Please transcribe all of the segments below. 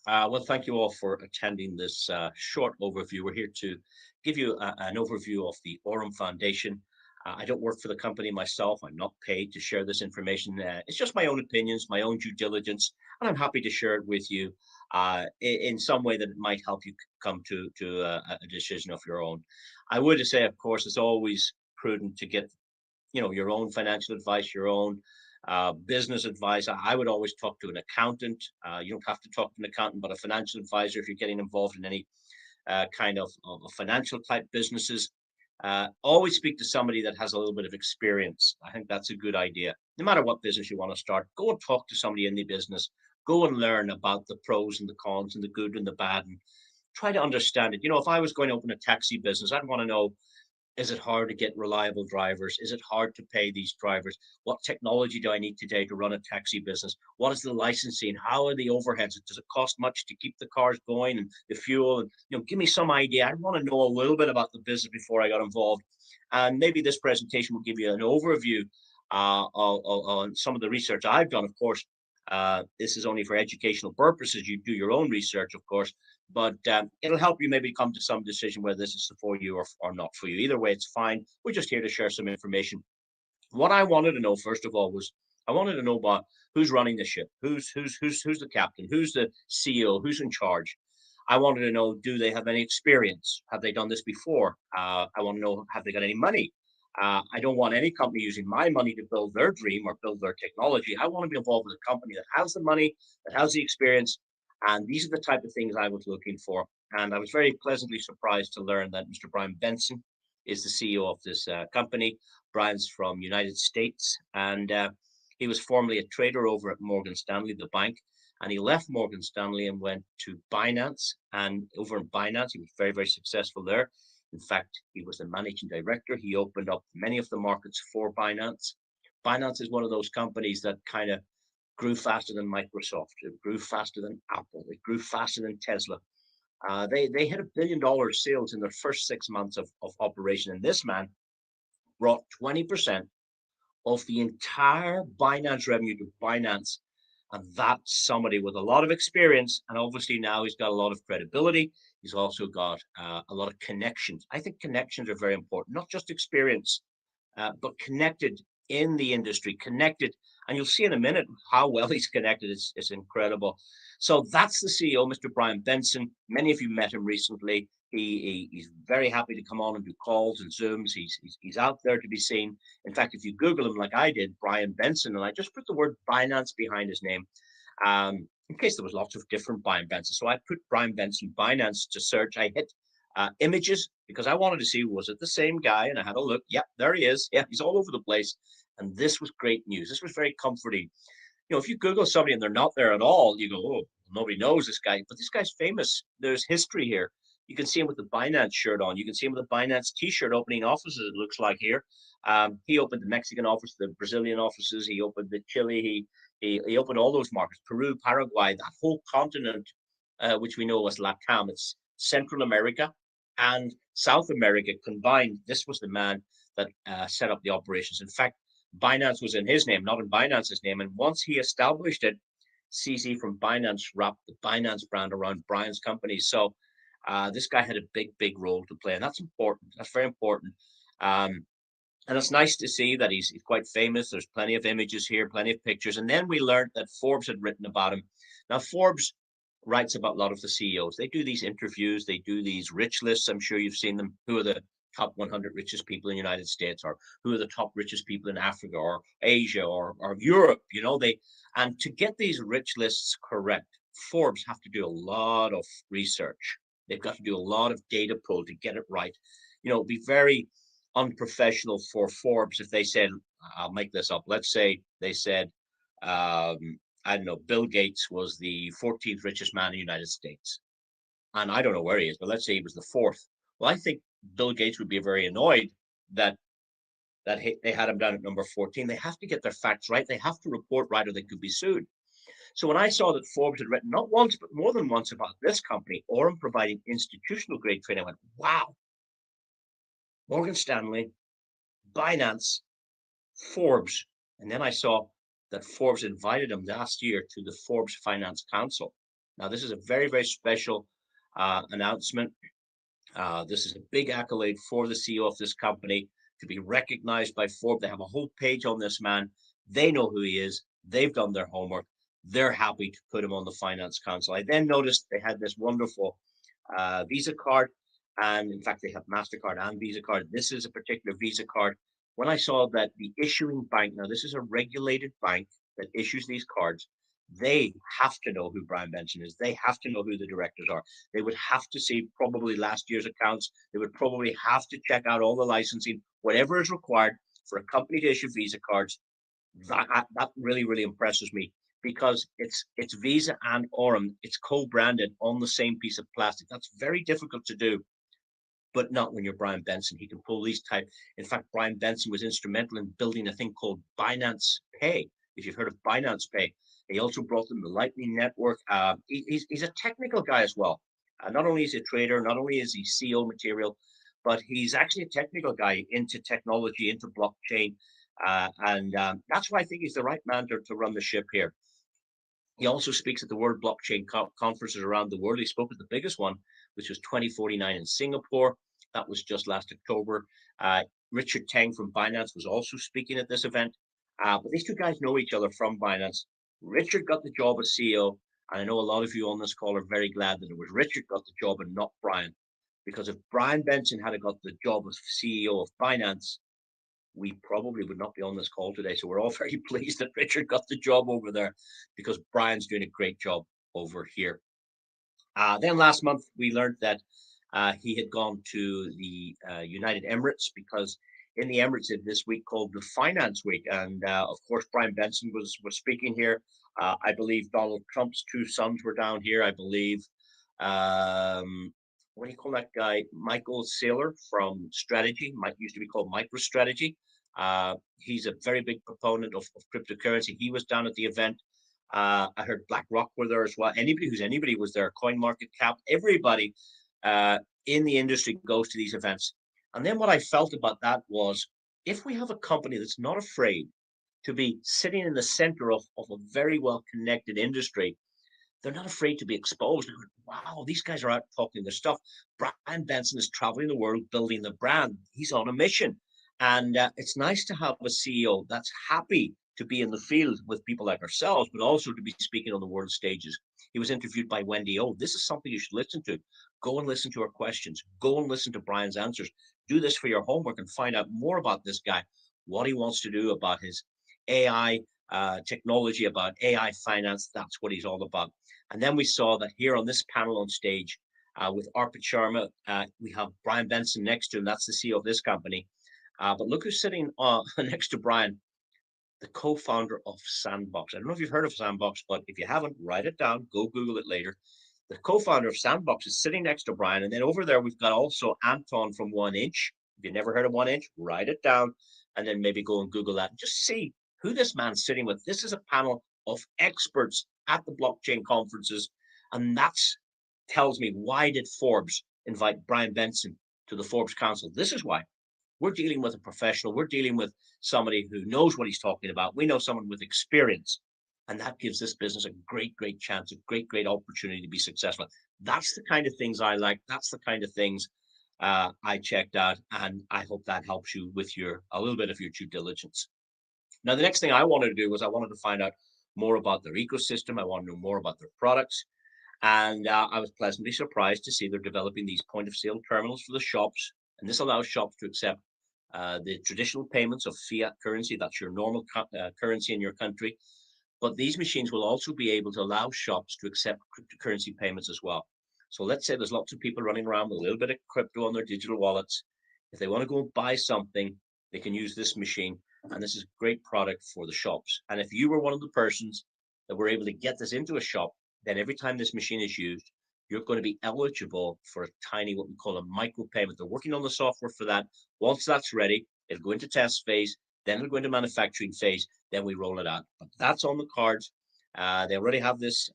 Well, thank you all for attending this short overview. We're here to give you an overview of the Aurum Foundation. I don't work for the company myself. I'm not paid to share this information. It's just my own opinions, my own due diligence, and I'm happy to share it with you in some way that it might help you come to a decision of your own. I would say, of course, it's always prudent to get your own financial advice, your own business advice. I would always talk to an accountant. You don't have to talk to an accountant, but a financial advisor if you're getting involved in any kind of financial type businesses. Always speak to somebody that has a little bit of experience. I think that's a good idea. No matter what business you want to start, go and talk to somebody in the business. Go and learn about the pros and the cons and the good and the bad, and try to understand it. If I was going to open a taxi business, I'd want to know, is it hard to get reliable drivers? Is it hard to pay these drivers? What technology do I need today to run a taxi business? What is the licensing? How are the overheads? Does it cost much to keep the cars going and the fuel? And give me some idea. I want to know a little bit about the business before I got involved. And maybe this presentation will give you an overview on some of the research I've done. Of course, this is only for educational purposes. You do your own research, of course, but it'll help you maybe come to some decision whether this is for you or not for you. Either way, it's fine. We're just here to share some information. What I wanted to know, first of all, was I wanted to know about who's running the ship, who's the captain, who's the CEO, who's in charge. I wanted to know, do they have any experience? Have they done this before? I want to know, have they got any money? I don't want any company using my money to build their dream or build their technology. I want to be involved with a company that has the money, that has the experience, and these are the type of things I was looking for. And I was very pleasantly surprised to learn that Mr. Bryan Benson is the CEO of this company. Bryan's from United States, and he was formerly a trader over at Morgan Stanley, the bank. And he left Morgan Stanley and went to Binance. And over in Binance, he was very, very successful there. In fact, he was the managing director. He opened up many of the markets for Binance. Binance is one of those companies that kind of grew faster than Microsoft. It grew faster than Apple. It grew faster than Tesla. They hit $1 billion sales in their first 6 months of operation. And this man brought 20% of the entire Binance revenue to Binance. And that's somebody with a lot of experience. And obviously now he's got a lot of credibility. He's also got a lot of connections. I think connections are very important, not just experience, but connected in the industry, connected. And you'll see in a minute how well he's connected. It's incredible. So that's the CEO, Mr. Bryan Benson. Many of you met him recently. He's very happy to come on and do calls and Zooms. He's out there to be seen. In fact, if you Google him like I did, Bryan Benson, and I just put the word Binance behind his name, in case there was lots of different Bryan Benson. So I put Bryan Benson Binance to search. I hit images because I wanted to see, was it the same guy? And I had a look. Yep, there he is. Yeah, he's all over the place. And this was great news. This was very comforting. If you Google somebody and they're not there at all, you go, oh, nobody knows this guy. But this guy's famous. There's history here. You can see him with the Binance shirt on. You can see him with the Binance T-shirt opening offices, it looks like here. He opened the Mexican office, the Brazilian offices. He opened the Chile. He opened all those markets, Peru, Paraguay, that whole continent, which we know as LATAM. It's Central America and South America combined. This was the man that set up the operations. In fact, Binance was in his name, not in Binance's name. And once he established it, CZ from Binance wrapped the Binance brand around Bryan's company. So this guy had a big, big role to play. And that's important. That's very important. And it's nice to see that he's quite famous. There's plenty of images here, plenty of pictures. And then we learned that Forbes had written about him. Now, Forbes writes about a lot of the CEOs. They do these interviews. They do these rich lists. I'm sure you've seen them. Who are the top 100 richest people in the United States, or who are the top richest people in Africa or Asia or Europe? And to get these rich lists correct, Forbes have to do a lot of research. They've got to do a lot of data pull to get it right. It'd be very unprofessional for Forbes if they said, I'll make this up. Let's say they said, I don't know, Bill Gates was the 14th richest man in the United States. And I don't know where he is, but let's say he was the fourth. Well, I think Bill Gates would be very annoyed that they had him down at number 14. They have to get their facts right. They have to report right or they could be sued. So when I saw that Forbes had written not once, but more than once about this company, Aurum providing institutional grade trading, I went, wow. Morgan Stanley, Binance, Forbes. And then I saw that Forbes invited him last year to the Forbes Finance Council. Now, this is a very, very special announcement. This is a big accolade for the CEO of this company to be recognized by Forbes. They have a whole page on this man. They know who he is. They've done their homework. They're happy to put him on the Finance Council. I then noticed they had this wonderful Visa card. And in fact, they have MasterCard and Visa card. This is a particular Visa card. When I saw that the issuing bank, now this is a regulated bank that issues these cards, they have to know who Bryan Benson is. They have to know who the directors are. They would have to see probably last year's accounts. They would probably have to check out all the licensing, whatever is required for a company to issue Visa cards. That really, really impresses me because it's Visa and Aurum. It's co-branded on the same piece of plastic. That's very difficult to do, but not when you're Bryan Benson. He can pull these type. In fact, Bryan Benson was instrumental in building a thing called Binance Pay. If you've heard of Binance Pay, he also brought them the Lightning Network. He's a technical guy as well. Not only is he a trader, not only is he CEO material, but he's actually a technical guy into technology, into blockchain. And that's why I think he's the right man to run the ship here. He also speaks at the World Blockchain conferences around the world. He spoke at the biggest one, which was 2049 in Singapore. That was just last October. Richard Teng from Binance was also speaking at this event. But these two guys know each other from Binance. Richard got the job as CEO, and I know a lot of you on this call are very glad that it was Richard got the job and not Bryan. Because if Bryan Benson had got the job as CEO of Binance, we probably would not be on this call today. So we're all very pleased that Richard got the job over there because Bryan's doing a great job over here. Then last month, we learned that he had gone to the United Emirates because in the Emirates this week called the Finance Week. And of course, Bryan Benson was speaking here. I believe Donald Trump's two sons were down here. I believe, what do you call that guy? Michael Saylor from Strategy, used to be called MicroStrategy. He's a very big proponent of cryptocurrency. He was down at the event. I heard BlackRock were there as well. Anybody was there. CoinMarketCap, everybody in the industry goes to these events. And then what I felt about that was, if we have a company that's not afraid to be sitting in the center of a very well connected industry, they're not afraid to be exposed. Wow, these guys are out talking their stuff. Bryan Benson is traveling the world building the brand. He's on a mission. And it's nice to have a CEO that's happy to be in the field with people like ourselves, but also to be speaking on the world stages. He was interviewed by Wendy O. This is something you should listen to. Go and listen to her questions. Go and listen to Bryan's answers. Do this for your homework and find out more about this guy, what he wants to do about his AI technology, about AI finance. That's what he's all about. And then we saw that here on this panel on stage with Arpit Sharma, we have Bryan Benson next to him. That's the CEO of this company. But look who's sitting next to Bryan, the co-founder of Sandbox. I don't know if you've heard of Sandbox, but if you haven't, write it down. Go Google it later. The co-founder of Sandbox is sitting next to Bryan. And then over there, we've got also Anton from 1inch. If you've never heard of 1inch, write it down. And then maybe go and Google that and just see who this man's sitting with. This is a panel of experts at the blockchain conferences. And that tells me, why did Forbes invite Bryan Benson to the Forbes Council? This is why. We're dealing with a professional. We're dealing with somebody who knows what he's talking about. We know someone with experience. And that gives this business a great, great chance, a great, great opportunity to be successful. That's the kind of things I like. That's the kind of things I checked out. And I hope that helps you with a little bit of your due diligence. Now, the next thing I wanted to do was I wanted to find out more about their ecosystem. I want to know more about their products. And I was pleasantly surprised to see they're developing these point of sale terminals for the shops. And this allows shops to accept the traditional payments of fiat currency. That's your normal currency in your country. But these machines will also be able to allow shops to accept cryptocurrency payments as well. So let's say there's lots of people running around with a little bit of crypto on their digital wallets. If they want to go and buy something, they can use this machine. And this is a great product for the shops. And if you were one of the persons that were able to get this into a shop, then every time this machine is used, you're going to be eligible for a tiny, what we call a micro payment. They're working on the software for that. Once that's ready, it'll go into test phase, then it'll go into manufacturing phase, then we roll it out. But that's on the cards. They already have this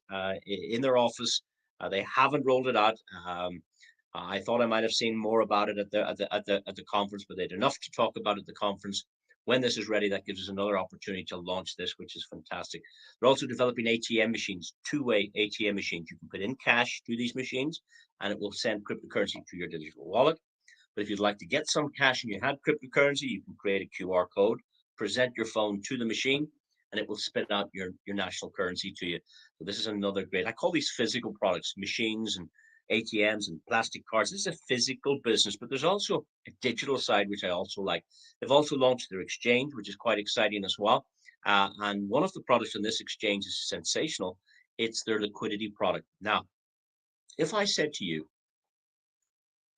in their office. They haven't rolled it out. I thought I might have seen more about it at the conference, but they had enough to talk about at the conference. When this is ready, that gives us another opportunity to launch this, which is fantastic. They're also developing ATM machines, two-way ATM machines. You can put in cash to these machines, and it will send cryptocurrency to your digital wallet. But if you'd like to get some cash and you had cryptocurrency, you can create a QR code, present your phone to the machine, and it will spit out your national currency to you. So this is another great, I call these physical products, machines and ATMs and plastic cards. This is a physical business, but there's also a digital side, which I also like. They've also launched their exchange, which is quite exciting as well. And one of the products in this exchange is sensational. It's their liquidity product. Now, if I said to you,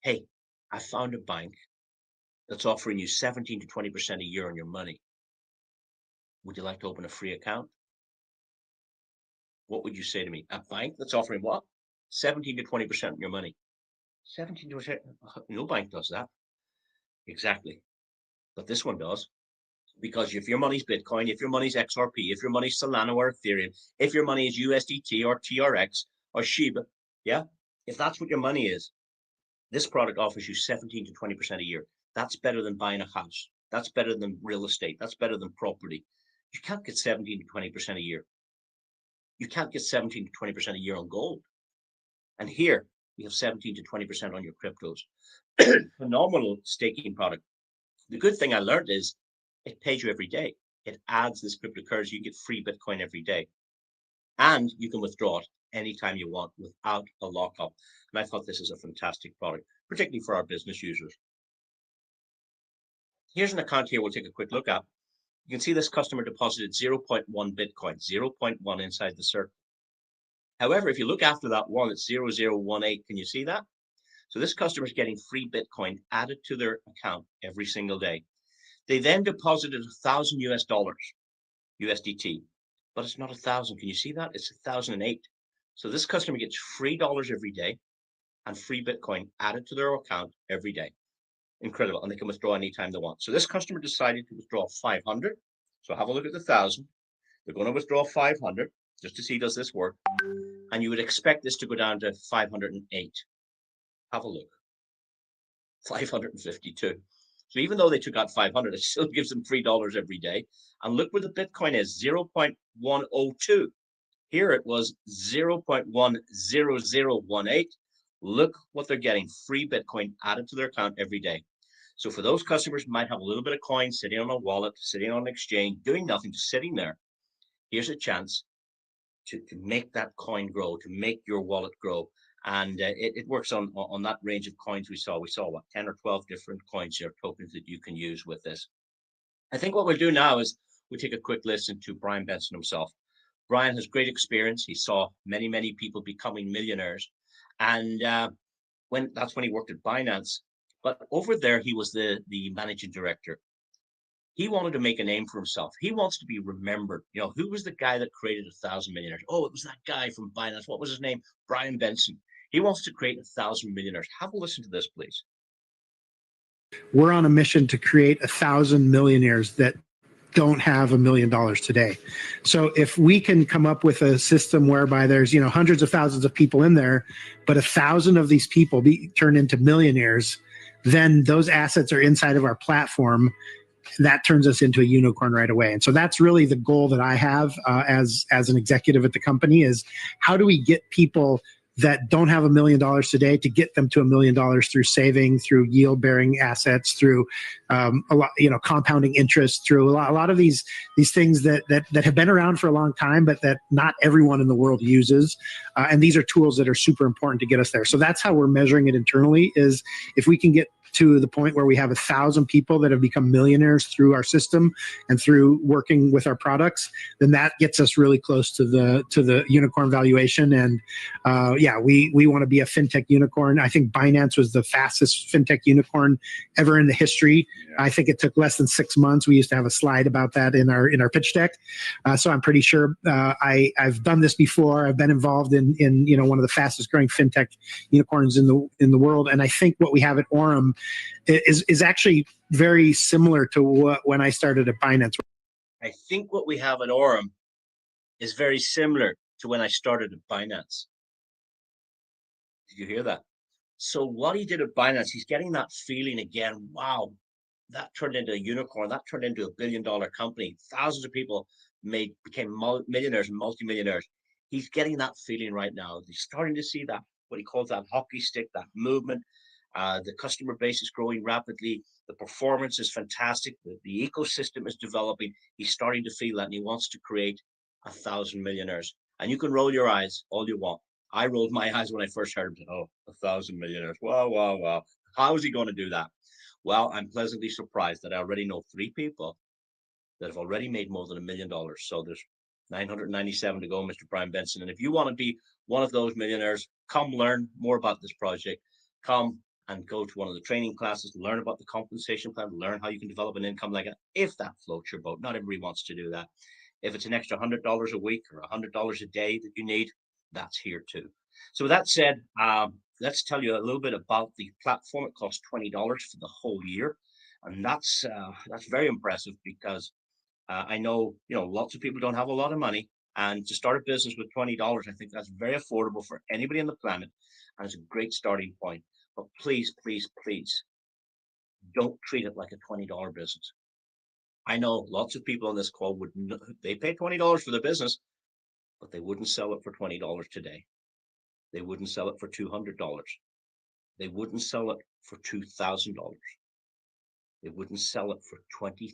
hey, I found a bank that's offering you 17 to 20% a year on your money. Would you like to open a free account? What would you say to me? A bank that's offering what? 17 to 20% on your money. 17 to 20%? No bank does that. Exactly. But this one does. Because if your money's Bitcoin, if your money's XRP, if your money's Solana or Ethereum, if your money is USDT or TRX or Shiba, yeah, if that's what your money is, this product offers you 17 to 20% a year. That's better than buying a house. That's better than real estate. That's better than property. You can't get 17 to 20% a year. You can't get 17 to 20% a year on gold. And here we have 17 to 20% on your cryptos. Phenomenal staking product. The good thing I learned is it pays you every day. It adds this cryptocurrency. You get free Bitcoin every day. And you can withdraw it anytime you want without a lockup. And I thought this is a fantastic product, particularly for our business users. Here's an account here we'll take a quick look at. You can see this customer deposited 0.1 Bitcoin, 0.1 inside the circle. However, if you look after that one, it's 0018. Can you see that? So this customer is getting free Bitcoin added to their account every single day. They then deposited 1,000 US dollars, USDT, but it's not 1,000. Can you see that? It's 1,008. So this customer gets free dollars every day and free Bitcoin added to their account every day. Incredible. And they can withdraw anytime they want. So this customer decided to withdraw 500. So have a look at the 1,000. They're going to withdraw 500 just to see, does this work? And you would expect this to go down to 508. Have a look. 552. So even though they took out 500, it still gives them $3 every day. And look where the Bitcoin is, 0.102. Here it was 0.10018. Look what they're getting, free Bitcoin added to their account every day. So for those customers who might have a little bit of coin sitting on a wallet, sitting on an exchange, doing nothing, just sitting there, here's a chance to make that coin grow, to make your wallet grow. And it works on that range of coins we saw. We saw, what, 10 or 12 different coins here, tokens that you can use with this. I think what we'll do now is we'll take a quick listen to Bryan Benson himself. Bryan has great experience. He saw many, many people becoming millionaires. And that's when he worked at Binance. But over there, he was the managing director. He wanted to make a name for himself. He wants to be remembered. You know, who was the guy that created 1,000 millionaires? Oh, it was that guy from Binance. What was his name? Bryan Benson. He wants to create 1,000 millionaires. Have a listen to this, please. We're on a mission to create 1,000 millionaires that don't have $1 million today. So if we can come up with a system whereby there's, you know, hundreds of thousands of people in there, but 1,000 of these people be turned into millionaires, then those assets are inside of our platform. That turns us into a unicorn right away. And so that's really the goal that I have as an executive at the company, is how do we get people that don't have $1 million today to get them to $1 million through saving, through yield bearing assets, through a lot, you know, compounding interest, through a lot of these things that have been around for a long time, but that not everyone in the world uses. And these are tools that are super important to get us there. So that's how we're measuring it internally, is if we can get to the point where we have 1,000 people that have become millionaires through our system and through working with our products, then that gets us really close to the unicorn valuation. And yeah, we want to be a fintech unicorn. I think Binance was the fastest fintech unicorn ever in the history. Yeah. I think it took less than 6 months. We used to have a slide about that in our pitch deck. So I'm pretty sure I've done this before. I've been involved in you know, one of the fastest growing fintech unicorns in the world. And I think what we have at Aurum is actually very similar to when I started at Binance. I think what we have at Aurum is very similar to when I started at Binance. Did you hear that? So what he did at Binance, he's getting that feeling again. Wow, that turned into a unicorn. That turned into $1 billion company. Thousands of people became millionaires and multimillionaires. He's getting that feeling right now. He's starting to see that, what he calls that hockey stick, that movement. The customer base is growing rapidly. The performance is fantastic. The ecosystem is developing. He's starting to feel that, and he wants to create 1,000 millionaires. And you can roll your eyes all you want. I rolled my eyes when I first heard him. Oh, 1,000 millionaires. Wow, wow, wow. How is he going to do that? Well, I'm pleasantly surprised that I already know 3 people that have already made more than $1 million. So there's 997 to go, Mr. Bryan Benson. And if you want to be one of those millionaires, come learn more about this project. Come and go to one of the training classes, learn about the compensation plan, learn how you can develop an income like that, if that floats your boat. Not everybody wants to do that. If it's an extra $100 a week or $100 a day that you need, that's here too. So with that said, let's tell you a little bit about the platform. It costs $20 for the whole year. And that's very impressive because I know, lots of people don't have a lot of money, and to start a business with $20, I think that's very affordable for anybody on the planet, and it's a great starting point. But please, please, please, don't treat it like a $20 business. I know lots of people on this call they pay $20 for their business, but they wouldn't sell it for $20 today. They wouldn't sell it for $200. They wouldn't sell it for $2,000. They wouldn't sell it for $20,000.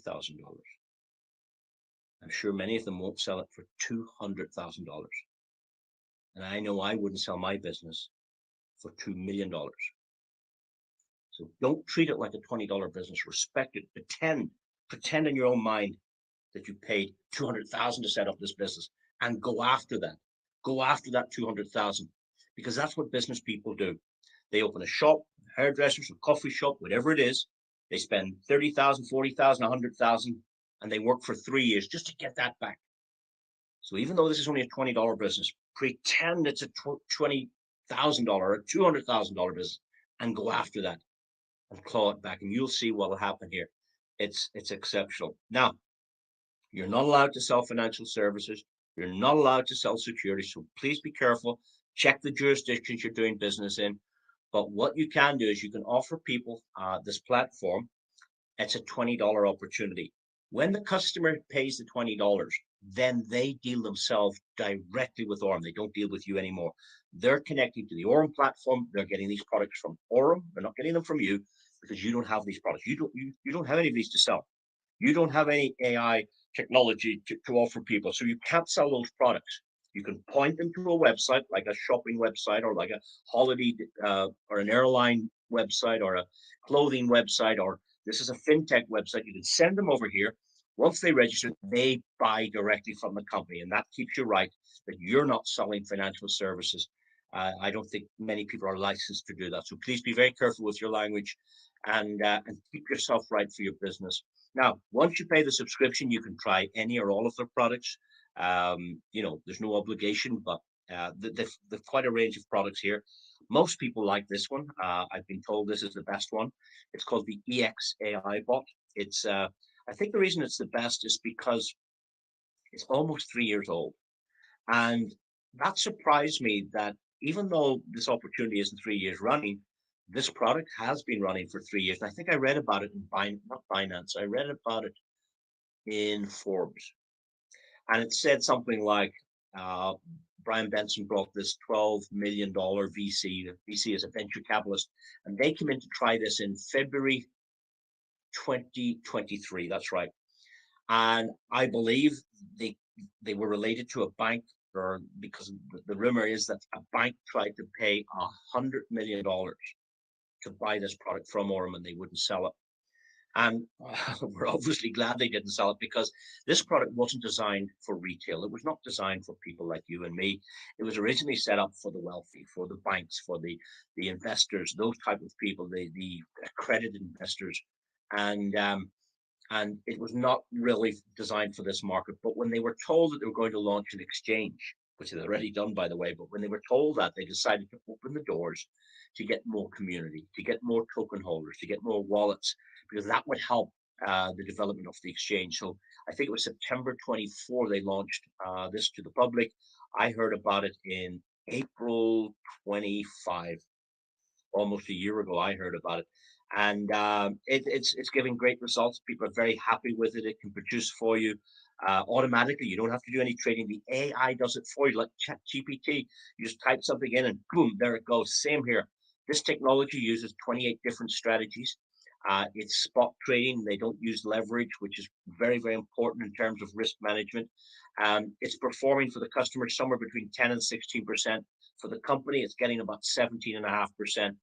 I'm sure many of them won't sell it for $200,000. And I know I wouldn't sell my business for $2 million. So don't treat it like a $20 business. Respect it. Pretend in your own mind that you paid $200,000 to set up this business, and go after that. Go after that 200,000, because that's what business people do. They open a shop, hairdressers, a coffee shop, whatever it is. They spend 30,000, 40,000, 100,000, and they work for 3 years just to get that back. So even though this is only a $20 business, pretend it's a $20,000 or $200,000 business, and go after that and claw it back, and you'll see what will happen here. It's exceptional. Now, you're not allowed to sell financial services. You're not allowed to sell securities. So please be careful. Check the jurisdictions you're doing business in. But what you can do is you can offer people this platform. It's a $20 opportunity. When the customer pays the $20, then they deal themselves directly with Aurum. They don't deal with you anymore. They're connecting to the Aurum platform. They're getting these products from Aurum. They're not getting them from you, because you don't have these products. You don't have any of these to sell. You don't have any AI technology to offer people. So you can't sell those products. You can point them to a website, like a shopping website, or like a holiday or an airline website, or a clothing website, or this is a fintech website. You can send them over here. Once they register, they buy directly from the company. And that keeps you right, that you're not selling financial services. I don't think many people are licensed to do that. So please be very careful with your language, and keep yourself right for your business. Now, once you pay the subscription, you can try any or all of their products. There's no obligation, but they've quite a range of products here. Most people like this one. I've been told this is the best one. It's called the EX AI bot. I think the reason it's the best is because it's almost 3 years old. And that surprised me, that even though this opportunity isn't 3 years running, this product has been running for 3 years. And I think I read about it in not Binance. I read about it in Forbes. And it said something like Bryan Benson brought this $12 million VC. The VC is a venture capitalist, and they came in to try this in February 2023. That's right. And I believe they were related to a bank, or because the rumor is that a bank tried to pay $100 million to buy this product from Aurum, and they wouldn't sell it. And we're obviously glad they didn't sell it, because this product wasn't designed for retail. It was not designed for people like you and me. It was originally set up for the wealthy, for the banks, for the investors, those type of people, the accredited investors. And it was not really designed for this market. But when they were told that they were going to launch an exchange, which they'd already done, by the way, but when they were told that, they decided to open the doors to get more community, to get more token holders, to get more wallets, because that would help the development of the exchange. So I think it was September 24 they launched this to the public. I heard about it in April 25, almost a year ago I heard about it, and it's giving great results. People are very happy with it. It can produce for you automatically. You don't have to do any trading. The AI does it for you, like ChatGPT. You just type something in, and boom, there it goes. Same here. This technology uses 28 different strategies. It's spot trading. They don't use leverage, which is very, very important in terms of risk management. It's performing for the customer somewhere between 10 and 16%. For the company, it's getting about 17.5%.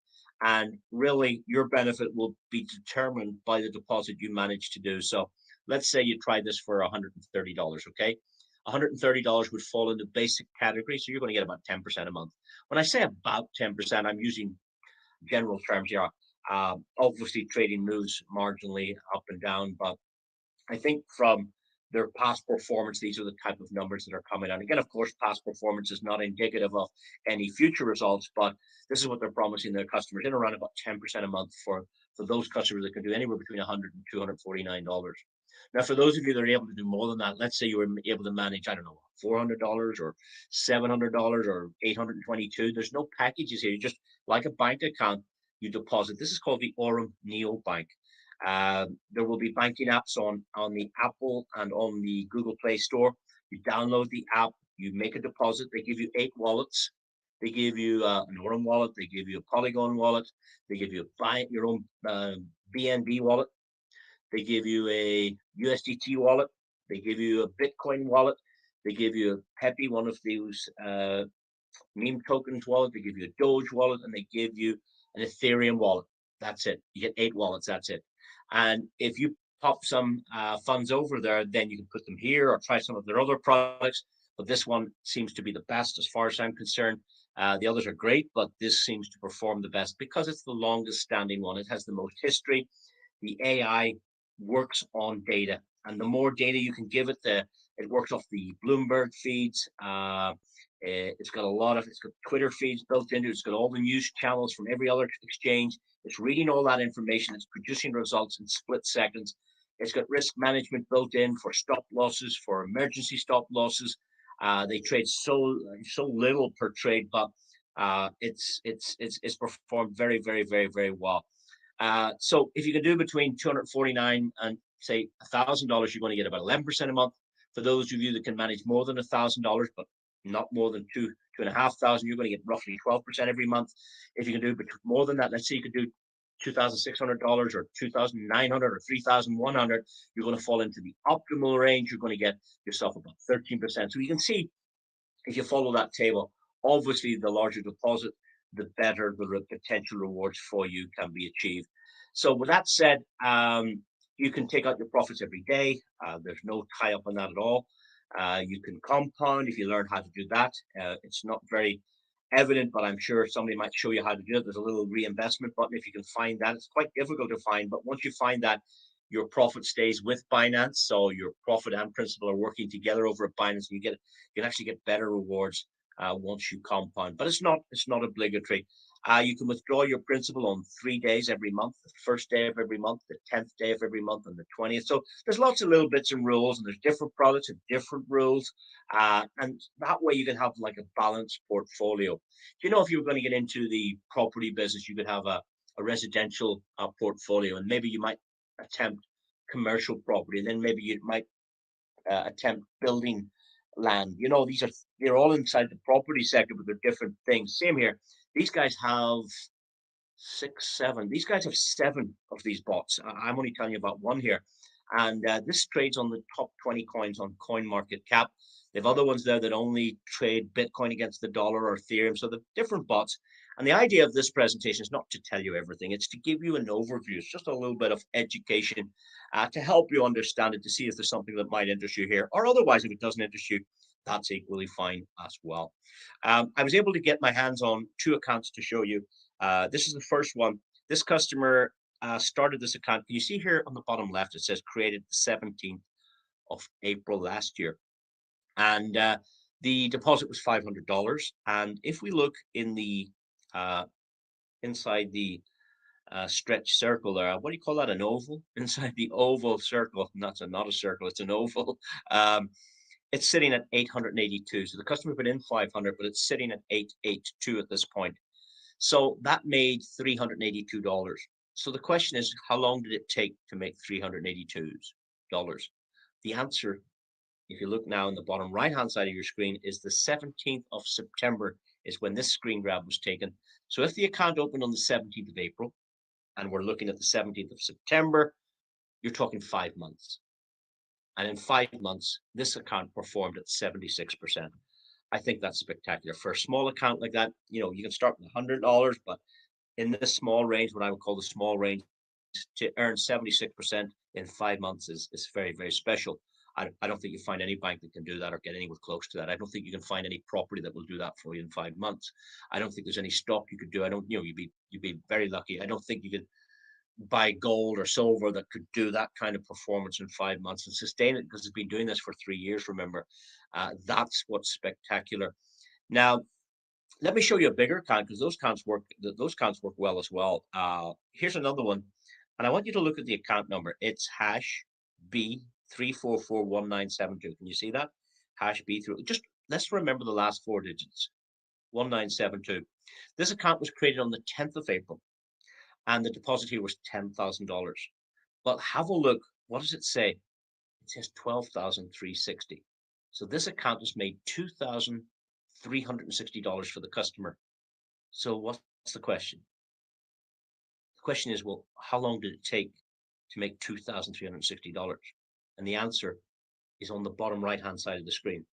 And really, your benefit will be determined by the deposit you manage to do. So let's say you try this for $130, okay? $130 would fall in the basic category, so you're going to get about 10% a month. When I say about 10%, I'm using general terms here. Obviously, trading moves marginally up and down, but I think from their past performance, these are the type of numbers that are coming out. Again, of course, past performance is not indicative of any future results, but this is what they're promising their customers, in around about 10% a month for those customers that can do anywhere between $100 and $249. Now, for those of you that are able to do more than that, let's say you were able to manage, I don't know, $400 or $700 or 822. There's no packages here. You just, like a bank account, you deposit. This is called the Aurum Neo Bank. There will be banking apps on the Apple and on the Google Play Store. You download the app, you make a deposit. They give you 8 wallets. They give you an Aurum wallet. They give you a Polygon wallet. They give you your own BNB wallet. They give you a USDT wallet. They give you a Bitcoin wallet. They give you a Pepe, one of those meme tokens wallet. They give you a Doge wallet, and they give you an Ethereum wallet. That's it. You get 8 wallets. That's it. And if you pop some funds over there, then you can put them here or try some of their other products. But this one seems to be the best as far as I'm concerned. The others are great, but this seems to perform the best because it's the longest standing one. It has the most history. The AI works on data, and the more data you can give it, it works off the Bloomberg feeds. It's got it's got Twitter feeds built into it. It's got all the news channels from every other exchange. It's reading all that information. It's producing results in split seconds. It's got risk management built in for stop losses, for emergency stop losses. They trade so little per trade, but it's performed very, very, very, very well. So if you can do between $249 and say $1,000, you're going to get about 11% a month. For those of you that can manage more than $1,000, but not more than $2,500, you're going to get roughly 12% every month. If you can do more than that, let's say you could do $2,600 or $2,900 or $3,100, you're going to fall into the optimal range. You're going to get yourself about 13%. So you can see, if you follow that table, obviously the larger deposit, the better the potential rewards for you can be achieved. So with that said, you can take out your profits every day. There's no tie up on that at all. You can compound if you learn how to do that. It's not very evident, but I'm sure somebody might show you how to do it. There's a little reinvestment button if you can find that. It's quite difficult to find, but once you find that, your profit stays with Binance. So your profit and principal are working together over at Binance, and you can actually get better rewards once you compound. But it's not obligatory. You can withdraw your principal on 3 days every month: the first day of every month, the 10th day of every month, and the 20th. So there's lots of little bits and rules, and there's different products and different rules. And that way you can have like a balanced portfolio. You know, if you were going to get into the property business, you could have a residential portfolio, and maybe you might attempt commercial property, and then maybe you might attempt building land. You know, they're all inside the property sector, but they're different things. Same here. These guys have 6, 7. These guys have 7 of these bots. I'm only telling you about one here. And this trades on the top 20 coins on CoinMarketCap. They have other ones there that only trade Bitcoin against the dollar or Ethereum. So the different bots. And the idea of this presentation is not to tell you everything. It's to give you an overview. It's just a little bit of education to help you understand it, to see if there's something that might interest you here. Or otherwise, if it doesn't interest you, that's equally fine as well. I was able to get my hands on 2 accounts to show you. This is the first one. This customer started this account. Can you see here on the bottom left, it says created the 17th of April last year. And the deposit was $500. And if we look in the inside the stretch circle there, what do you call that? An oval? Inside the oval circle. Not a circle, it's an oval. It's sitting at 882. So the customer put in 500, but it's sitting at 882 at this point. So that made $382. So the question is, how long did it take to make $382? The answer, if you look now in the bottom right-hand side of your screen, is the 17th of September is when this screen grab was taken. So if the account opened on the 17th of April, and we're looking at the 17th of September, you're talking 5 months. And in 5 months, this account performed at 76%. I think that's spectacular. For a small account like that, you can start with $100, but in this small range, what I would call the small range, to earn 76% in 5 months is very, very special. I don't think you find any bank that can do that or get anywhere close to that. I don't think you can find any property that will do that for you in 5 months. I don't think there's any stock you could do. I don't, you'd be very lucky. I don't think you could buy gold or silver that could do that kind of performance in 5 months and sustain it, because it's been doing this for 3 years. Remember, that's what's spectacular. Now, let me show you a bigger account, because those accounts work. Those accounts work well as well. Here's another one, and I want you to look at the account number. It's hash B3441972. Can you see that? Hash B3. Just let's remember the last 4 digits. 1972. This account was created on the 10th of April, and the deposit here was $10,000. But have a look. What does it say? It says 12,360. So this account has made $2,360 for the customer. So what's the question? The question is, well, how long did it take to make $2,360? And the answer is on the bottom right-hand side of the screen.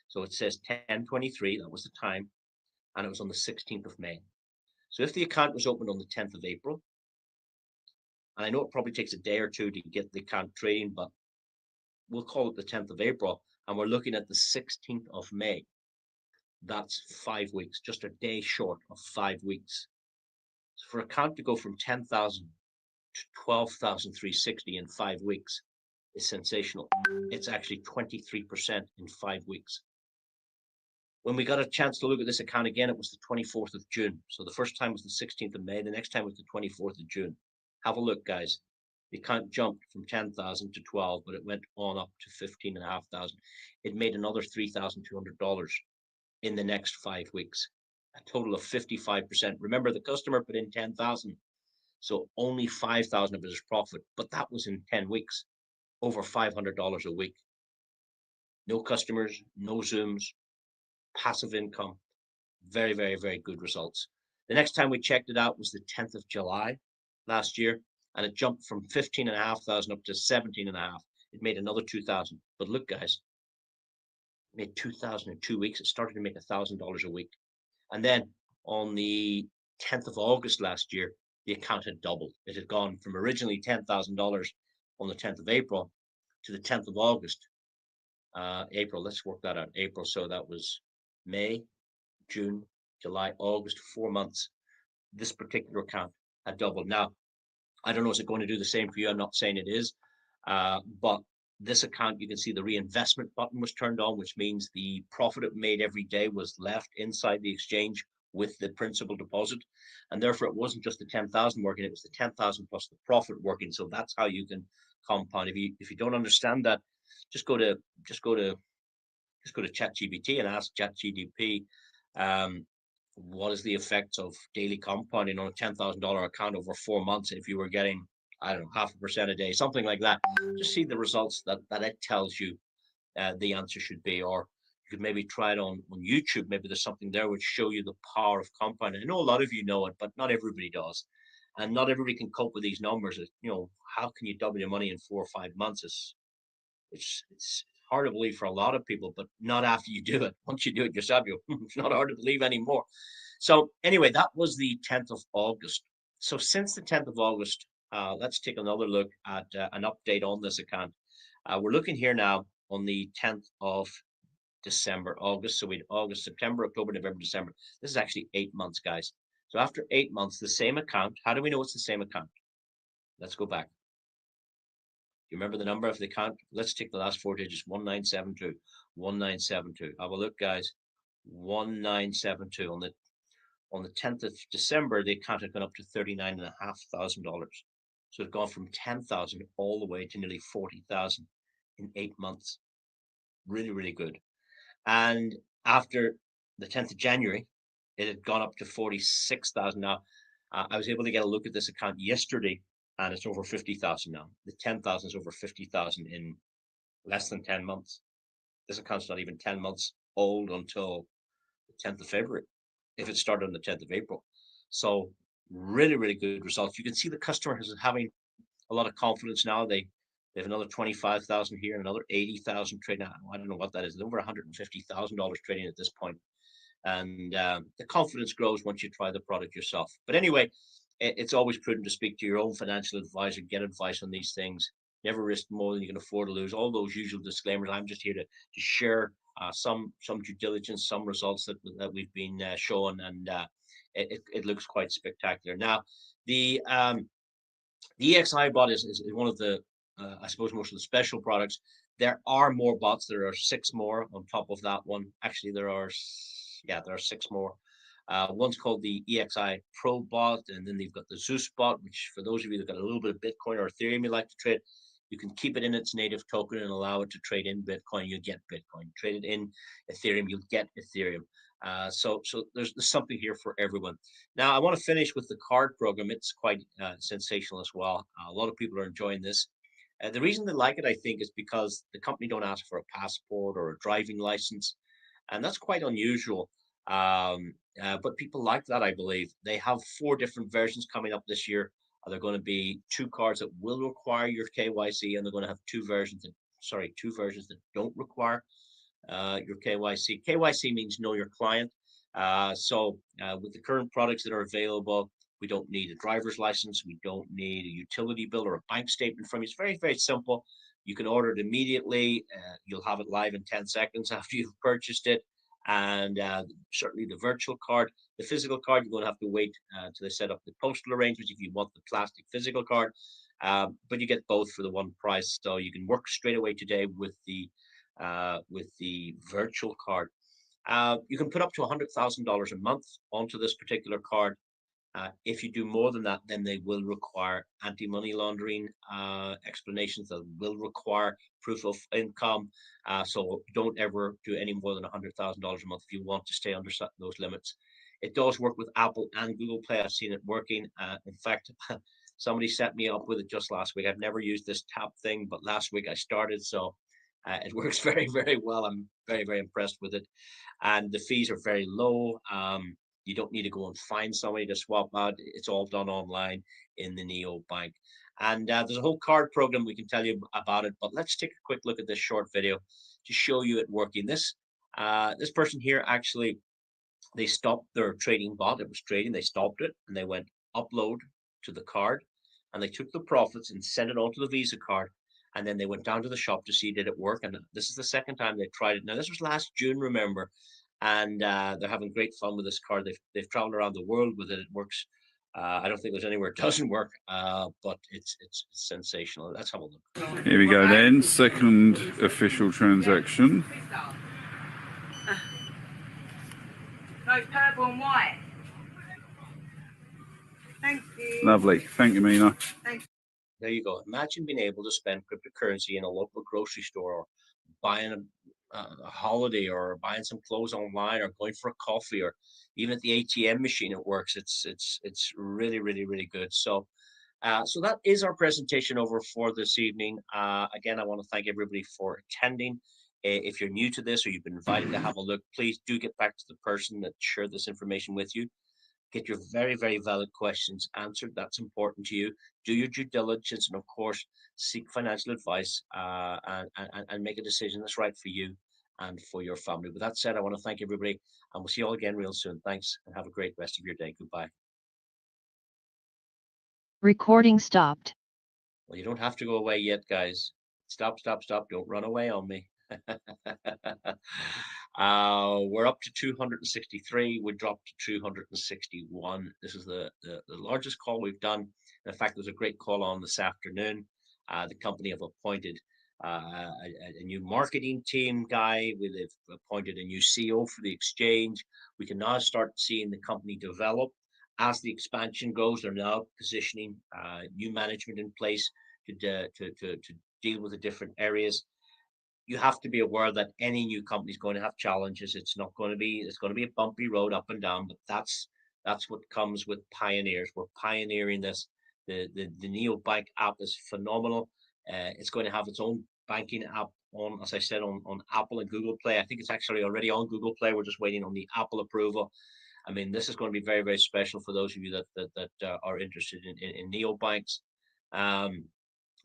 So it says 10:23, that was the time, and it was on the 16th of May. So if the account was opened on the 10th of April, and I know it probably takes a day or two to get the account trading, but we'll call it the 10th of April, and we're looking at the 16th of May. That's 5 weeks, just a day short of 5 weeks. So for an account to go from 10,000 to 12,360 in 5 weeks is sensational. It's actually 23% in 5 weeks. When we got a chance to look at this account again, it was the 24th of June. So the first time was the 16th of May. The next time was the 24th of June. Have a look, guys. The account jumped from 10,000 to 12, but it went on up to 15,500. It made another $3,200 in the next 5 weeks, a total of 55%. Remember, the customer put in 10,000, so only 5,000 of it is profit, but that was in 10 weeks, over $500 a week. No customers, no Zooms, passive income, very, very, very good results. The next time we checked it out was the 10th of July last year, and it jumped from 15,500 up to 17,500. It made another 2,000. But look, guys, it made 2,000 in 2 weeks. It started to make $1,000 a week. And then on the 10th of August last year, the account had doubled. It had gone from originally $10,000 on the 10th of April to the 10th of August. April, let's work that out. April, so that was May, June, July, August, 4 months. This particular account had doubled. Now, I don't know, is it going to do the same for you? I'm not saying it is, but this account, you can see the reinvestment button was turned on, which means the profit it made every day was left inside the exchange with the principal deposit, and therefore it wasn't just the 10,000 working; it was the 10,000 plus the profit working. So that's how you can compound. If you don't understand that, just go to ChatGPT and ask ChatGPT, what is the effect of daily compounding on a $10,000 account over 4 months if you were getting, I don't know, 0.5% a day, something like that. Just see the results that it tells you the answer should be. Or you could maybe try it on YouTube. Maybe there's something there which show you the power of compounding. I know a lot of you know it, but not everybody does. And not everybody can cope with these numbers. How can you double your money in 4 or 5 months? It's hard to believe for a lot of people, but not after you do it. Once you do it yourself, it's not hard to believe anymore. So anyway, that was the 10th of August. So since the 10th of August, let's take another look at an update on this account. We're looking here now on the 10th of December, August. So we had August, September, October, November, December. This is actually 8 months, guys. So after 8 months, the same account. How do we know it's the same account? Let's go back. You remember the number of the account? Let's take the last 4 digits, 1972, 1972. Have a look, guys. 1972. On the 10th of December, the account had gone up to $39,500. So it had gone from 10,000 all the way to nearly 40,000 in 8 months. Really, really good. And after the 10th of January, it had gone up to 46,000 now. I was able to get a look at this account yesterday, and it's over 50,000 now. The 10,000 is over 50,000 in less than 10 months. This account's not even 10 months old until the 10th of February, if it started on the 10th of April. So really, really good results. You can see the customer is having a lot of confidence now. They have another 25,000 here, another 80,000 trading. I don't know what that is. Over $150,000 trading at this point. And the confidence grows once you try the product yourself. But anyway, it's always prudent to speak to your own financial advisor, get advice on these things. Never risk more than you can afford to lose. All those usual disclaimers. I'm just here to share some due diligence, some results that we've been shown, and it looks quite spectacular. Now, the EXI bot is one of the, I suppose, most of the special products. There are more bots. There are 6 more on top of that one. Actually, there are 6 more. One's called the EXI Pro bot, and then they've got the Zeus bot, which for those of you that got a little bit of Bitcoin or Ethereum you like to trade, you can keep it in its native token and allow it to trade in Bitcoin. You get Bitcoin. Trade it in Ethereum, you'll get Ethereum. So there's something here for everyone. Now, I want to finish with the card program. It's quite sensational as well. A lot of people are enjoying this. The reason they like it, I think, is because the company don't ask for a passport or a driving license, and that's quite unusual. But people like that, I believe. They have 4 different versions coming up this year. They're going to be 2 cards that will require your KYC, and they're going to have 2 versions that don't require your KYC. KYC means know your client. With the current products that are available, we don't need a driver's license. We don't need a utility bill or a bank statement from you. It's very, very simple. You can order it immediately. You'll have it live in 10 seconds after you've purchased it. And certainly the virtual card. The physical card, you're going to have to wait till they set up the postal arrangements if you want the plastic physical card. But you get both for the one price. So you can work straight away today with the virtual card. You can put up to $100,000 a month onto this particular card. If you do more than that, then they will require anti-money laundering explanations. That will require proof of income. So don't ever do any more than $100,000 a month if you want to stay under those limits. It does work with Apple and Google Play. I've seen it working. In fact, somebody set me up with it just last week. I've never used this tap thing, but last week I started. So it works very, very well. I'm very, very impressed with it. And the fees are very low. You don't need to go and find somebody to swap out. It's all done online in the Neo Bank. And there's a whole card program we can tell you about it. But let's take a quick look at this short video to show you it working. This person here, actually, they stopped their trading bot. It was trading. They stopped it and they went upload to the card. And they took the profits and sent it onto the Visa card. And then they went down to the shop to see did it work. And this is the second time they tried it. Now, this was last June, remember. And they're having great fun with this card. They've traveled around the world with it. It works. I don't think there's anywhere it doesn't work, but it's sensational. Let's have a look. Here we go then, second official transaction. No, purple and white. Thank you. Lovely, thank you, Mina. There you go. Imagine being able to spend cryptocurrency in a local grocery store, or buying a holiday, or buying some clothes online, or going for a coffee, or even at the ATM machine. It works. It's really, really, really good. So that is our presentation over for this evening. Again, I want to thank everybody for attending. If you're new to this or you've been invited to have a look, please do get back to the person that shared this information with you. Get your very, very valid questions answered. That's important to you. Do your due diligence, and of course, seek financial advice and make a decision that's right for you and for your family. With that said, I want to thank everybody, and we'll see you all again real soon. Thanks, and have a great rest of your day. Goodbye. Recording stopped. Well, you don't have to go away yet, guys. Stop. Don't run away on me. We're up to 263. We dropped to 261. This is the largest call we've done. In fact, there's a great call on this afternoon. The company have appointed a new marketing team guy. They've appointed a new CEO for the exchange. We can now start seeing the company develop as the expansion goes. They're now positioning new management in place to deal with the different areas. you have to be aware that any new company is going to have challenges. It's going to be a bumpy road up and down, but that's what comes with pioneers. We're pioneering this. The Neobank app is phenomenal. It's going to have its own banking app on, as I said, on Apple and Google Play. I think it's actually already on Google Play. We're just waiting on the Apple approval. I mean, this is going to be very, very special for those of you that are interested in neobanks.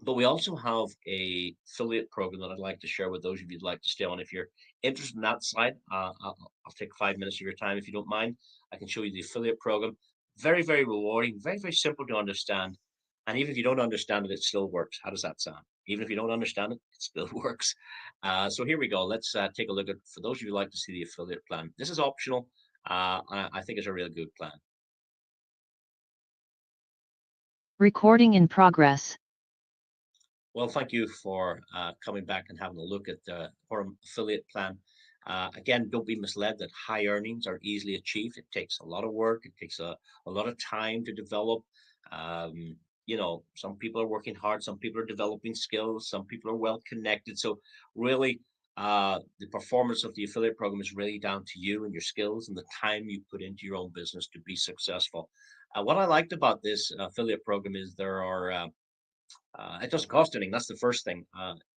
But we also have a affiliate program that I'd like to share with those of you who'd like to stay on. If you're interested in that side, I'll take 5 minutes of your time if you don't mind. I can show you the affiliate program. Very, very rewarding, very, very simple to understand. And even if you don't understand it, it still works. How does that sound? Even if you don't understand it, it still works. So here we go. Let's take a look at, for those of you who'd like to see the affiliate plan. This is optional. I think it's a really good plan. Recording in progress. Well, thank you for coming back and having a look at the Aurum affiliate plan. Again, don't be misled that high earnings are easily achieved. It takes a lot of work. It takes a lot of time to develop. You know, some people are working hard. Some people are developing skills. Some people are well connected. So really, the performance of the affiliate program is really down to you and your skills and the time you put into your own business to be successful. What I liked about this affiliate program is there are it doesn't cost anything. That's the first thing.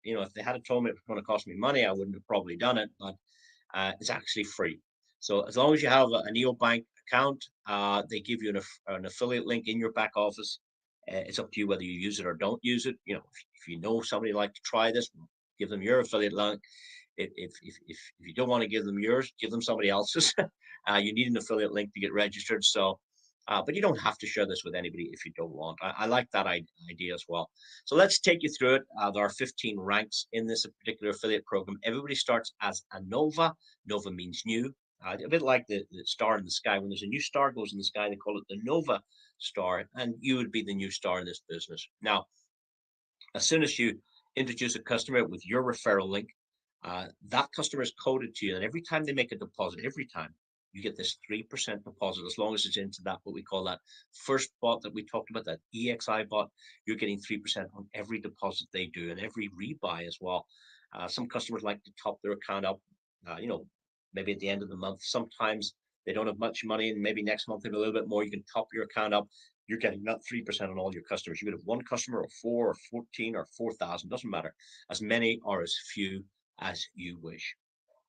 You know, if they had told me it was going to cost me money, I wouldn't have probably done it, but it's actually free. So as long as you have a neobank account, they give you an affiliate link in your back office. It's up to you whether you use it or don't use it. You know, if you know somebody like to try this, give them your affiliate link. If you don't want to give them yours, give them somebody else's. You need an affiliate link to get registered. So but you don't have to share this with anybody if you don't want. I like that idea as well. So let's take you through it. There are 15 ranks in this particular affiliate program. Everybody starts as a Nova. Nova means new. A bit like the star in the sky. When there's a new star goes in the sky, they call it the Nova star. And you would be the new star in this business. Now, as soon as you introduce a customer with your referral link, that customer is coded to you. And every time they make a deposit, every time, you get this 3% deposit, as long as it's into that, what we call that first bot that we talked about, that EXI bot, you're getting 3% on every deposit they do and every rebuy as well. Some customers like to top their account up, you know, maybe at the end of the month. Sometimes they don't have much money and maybe next month they have a little bit more. You can top your account up. You're getting that 3% on all your customers. You could have one customer or 4 or 14 or 4,000, doesn't matter. As many or as few as you wish.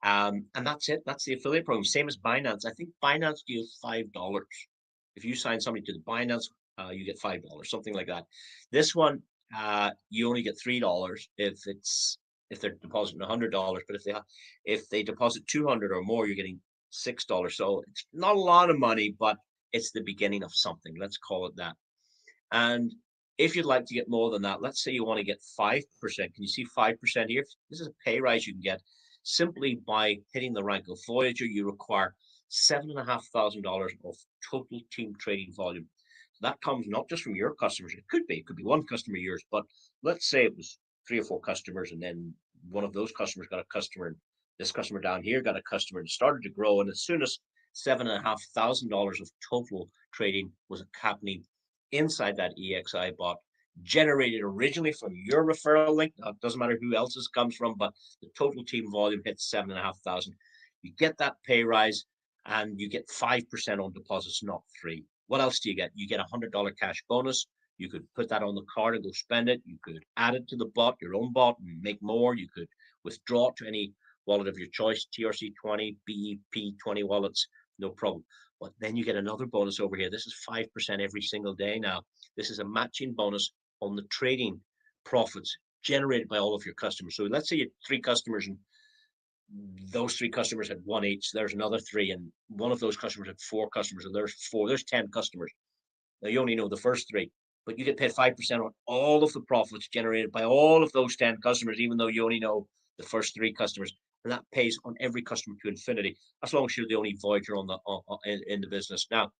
And that's it. That's the affiliate program. Same as Binance. I think Binance deals $5. If you sign somebody to the Binance, you get $5, something like that. This one, you only get $3 if they're depositing $100. But if they deposit 200 or more, you're getting $6. So it's not a lot of money, but it's the beginning of something. Let's call it that. And if you'd like to get more than that, let's say you want to get 5%. Can you see 5% here? This is a pay rise you can get. Simply by hitting the rank of Voyager, you require $7,500 of total team trading volume. So that comes not just from your customers. It could be one customer of yours, but let's say it was 3 or 4 customers, and then one of those customers got a customer, and this customer down here got a customer, and started to grow. And as soon as $7,500 of total trading was happening inside that EXI bot, generated originally from your referral link. Now, it doesn't matter who else's comes from, but the total team volume hits 7,500. You get that pay rise and you get 5% on deposits, not 3. What else do you get? You get a $100 cash bonus. You could put that on the card and go spend it. You could add it to the bot, your own bot, and make more. You could withdraw it to any wallet of your choice, TRC20, BEP20 wallets, no problem. But then you get another bonus over here. This is 5% every single day now. This is a matching bonus on the trading profits generated by all of your customers. So let's say you had 3 customers and those 3 customers had 1 each. There's another 3, and one of those customers had 4 customers, and there's 4. There's 10 customers. Now you only know the first 3, but you get paid 5% on all of the profits generated by all of those 10 customers, even though you only know the first 3 customers. And that pays on every customer to infinity, as long as you're the only Voyager in the business. Now,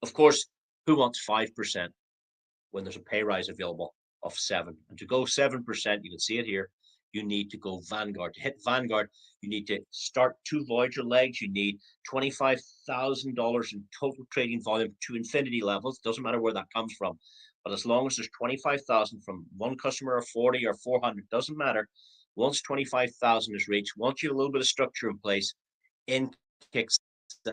of course, who wants 5% when there's a pay rise available of 7? And to go 7%, you can see it here, you need to go Vanguard. To hit Vanguard, you need to start 2 Voyager legs. You need $25,000 in total trading volume to infinity levels. Doesn't matter where that comes from. But as long as there's 25,000 from one customer or 40 or 400, doesn't matter. Once 25,000 is reached, once you have a little bit of structure in place, in kicks the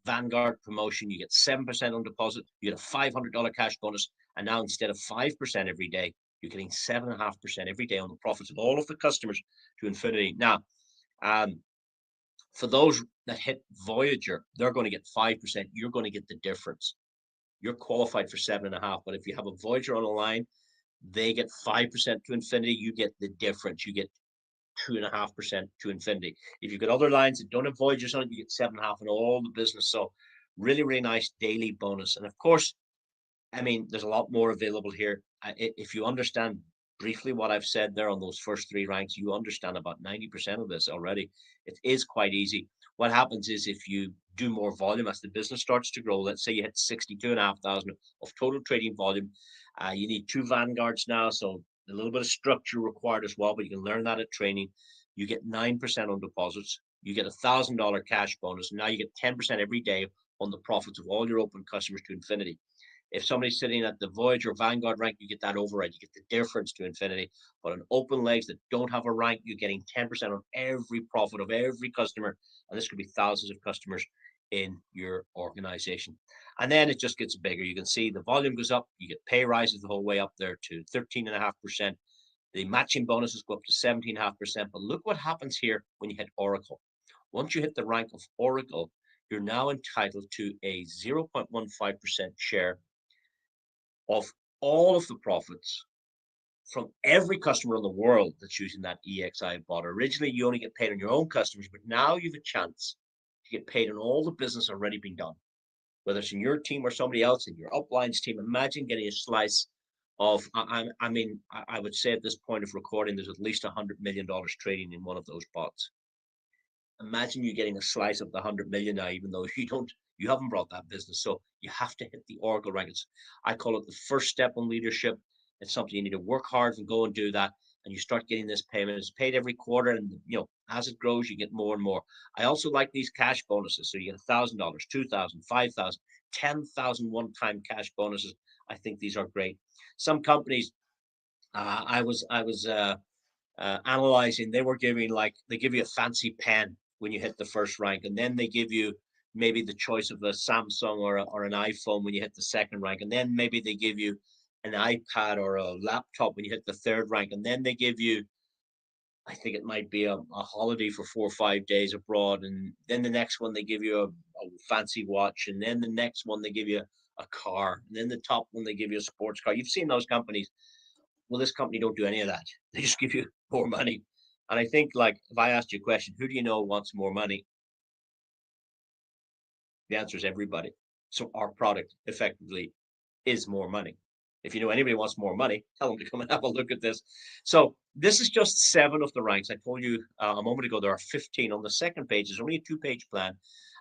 Vanguard promotion. You get 7% on deposit, you get a $500 cash bonus, and now instead of 5% every day, you're getting 7.5% every day on the profits of all of the customers to infinity. Now, for those that hit Voyager, they're going to get 5%. You're going to get the difference. You're qualified for 7.5%, but if you have a Voyager on the line, they get 5% to infinity. You get the difference. You get 2.5% to infinity. If you've got other lines that don't have Voyagers on it, you get 7.5% on all the business. So really, really nice daily bonus. And of course, I mean, there's a lot more available here. If you understand briefly what I've said there on those first three ranks, you understand about 90% of this already. It is quite easy. What happens is if you do more volume as the business starts to grow, let's say you hit 62,500 of total trading volume, you need 2 Vanguards now. So a little bit of structure required as well, but you can learn that at training. You get 9% on deposits. You get $1,000 cash bonus. And now you get 10% every day on the profits of all your open customers to infinity. If somebody's sitting at the Voyager Vanguard rank, you get that override. You get the difference to infinity. But on open legs that don't have a rank, you're getting 10% on every profit of every customer. And this could be thousands of customers in your organization. And then it just gets bigger. You can see the volume goes up. You get pay rises the whole way up there to 13.5%. The matching bonuses go up to 17.5%. But look what happens here when you hit Oracle. Once you hit the rank of Oracle, you're now entitled to a 0.15% share of all of the profits from every customer in the world that's using that EXI bot. Originally, you only get paid on your own customers, but now you have a chance to get paid on all the business already being done, whether it's in your team or somebody else in your uplines team. Imagine getting a slice of, I mean, I would say at this point of recording, there's at least $100 million trading in one of those bots. Imagine you getting a slice of the 100 million now, even though you haven't brought that business. So you have to hit the Oracle rankings. I call it the first step on leadership. It's something you need to work hard and go and do that. And you start getting this payment. It's paid every quarter. And, you know, as it grows, you get more and more. I also like these cash bonuses. So you get $1,000, $2,000, $5,000, $10,000 one-time cash bonuses. I think these are great. Some companies, I was analyzing, they were giving, like, they give you a fancy pen when you hit the first rank, and then they give you maybe the choice of a Samsung or an iPhone when you hit the second rank, and then maybe they give you an iPad or a laptop when you hit the third rank, and then they give you, I think it might be a holiday for 4 or 5 days abroad, and then the next one they give you a fancy watch, and then the next one they give you a car, and then the top one they give you a sports car. You've seen those companies. Well, this company don't do any of that. They just give you more money. And I think, like, if I asked you a question, who do you know wants more money? The answer is everybody. So our product effectively is more money. If you know anybody wants more money, tell them to come and have a look at this. So this is just 7 of the ranks. I told you a moment ago, there are 15 on the second page. There's only a 2-page plan.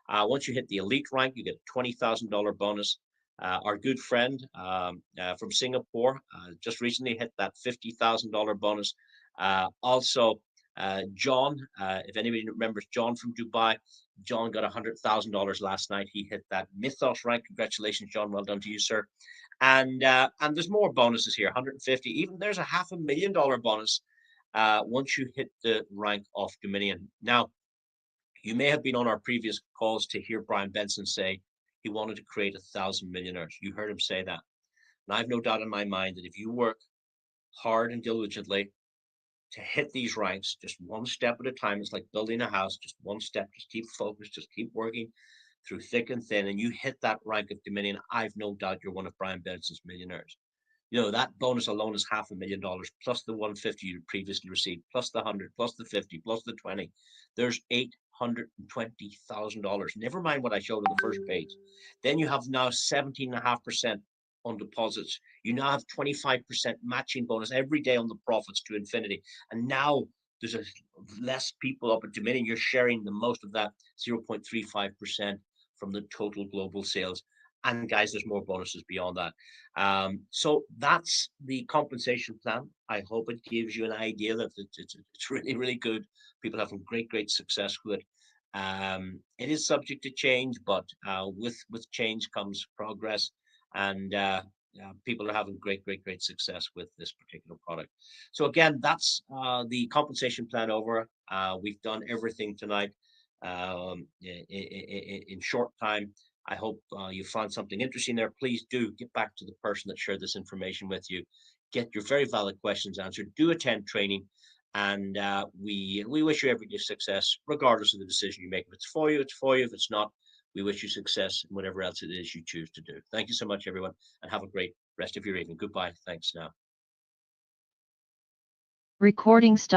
Once you hit the elite rank, you get a $20,000 bonus. Our good friend from Singapore just recently hit that $50,000 bonus. Also, John, if anybody remembers John from Dubai, John got $100,000 last night. He hit that Mythos rank. Congratulations, John. Well done to you, sir. And there's more bonuses here, 150. Even there's a $500,000 bonus once you hit the rank of Dominion. Now, you may have been on our previous calls to hear Bryan Benson say he wanted to create 1,000 millionaires. You heard him say that. And I have no doubt in my mind that if you work hard and diligently to hit these ranks, just one step at a time, it's like building a house, just one step, just keep focused, just keep working through thick and thin, and you hit that rank of Dominion, I've no doubt you're one of Bryan Benson's millionaires. You know, that bonus alone is $500,000 plus the 150 you previously received, plus the 100, plus the 50, plus the 20. There's $820,000. Never mind what I showed on the first page. Then you have now 17.5% on deposits. You now have 25% matching bonus every day on the profits to infinity. And now there's less people up at Dominion. You're sharing the most of that 0.35% from the total global sales. And guys, there's more bonuses beyond that. So that's the compensation plan. I hope it gives you an idea that it's really, really good. People having great success with it. It is subject to change, but with change comes progress. And people are having great success with this particular product. So again, that's the compensation plan over. We've done everything tonight in short time. I hope you found something interesting there. Please do get back to the person that shared this information with you. Get your very valid questions answered. Do attend training, and we wish you every success, regardless of the decision you make. If it's for you, it's for you. If it's not, we wish you success in whatever else it is you choose to do. Thank you so much, everyone, and have a great rest of your evening. Goodbye. Thanks now. Recording stop.